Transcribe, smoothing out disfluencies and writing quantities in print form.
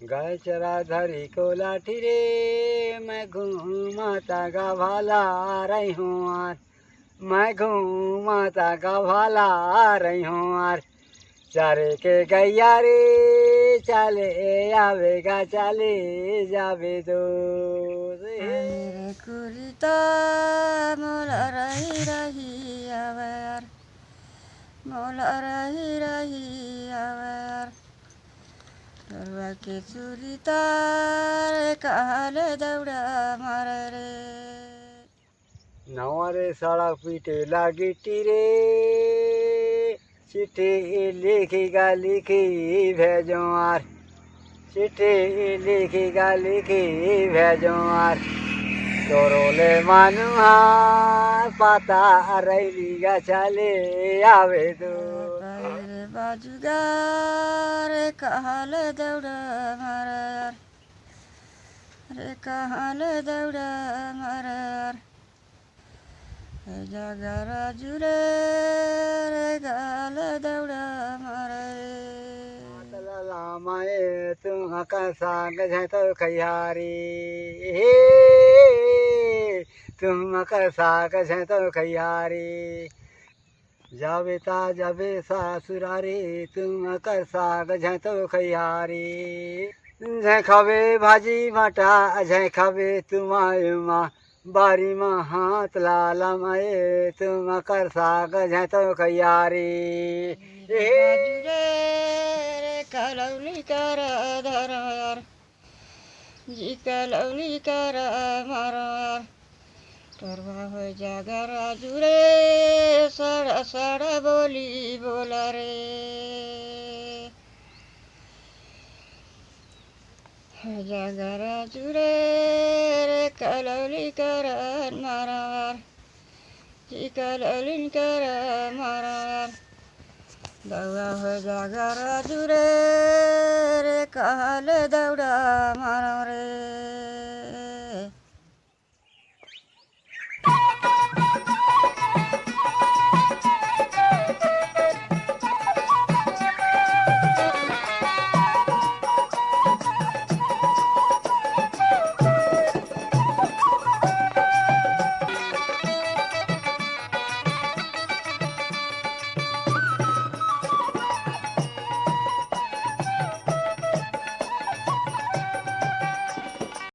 गाय चरा धरी को लाठी रे, मैं घूमाता गभाला रही हूँ आर, मैं घूमाता गभाला रही हूँ आर। चारे के गैया रे चाले आवेगा चाले जावे दो। मेरे कुरिता मोला रही रही आवर, मोला रही रही आवर। करवा के चुरिता रे काले दौड़ा मारे रे। नवारे सड़क पीटे लागी टीरे, चिट्ठी लिखेगा लिखी भेजो आर, चिट्ठी लिखेगा लिखी भेजो आर। तोरोले मानुहा पाता रैली गछले आवे दो। रे बाजुगार रे काले दौड़ा मारे रे काले दौड़ा मारे। जगरा जुरे रे काले दौड़ा मारे। लामाए तुम का साग है तो खैयारी, तुम का साग है तो खैयारी। जावे ता जावे सासुरारी, तुम का साग है तो खैयारी। जै खावे भाजी माटा, जै खावे तुम्हारे माँ बारी माँ हाथ लाला माए, तुम कर साग है तो खैयारी। कलौली कर धर जी कलौली कर मार। करवा हो जागरा जुरे सड़ा सड़ा बोली बोला रे। जागरा जुरे रे कलौली कर मार, जी कलौली कर मार। दौड़ा हो जागरा जुरे रे काले दौड़ा मारो रे।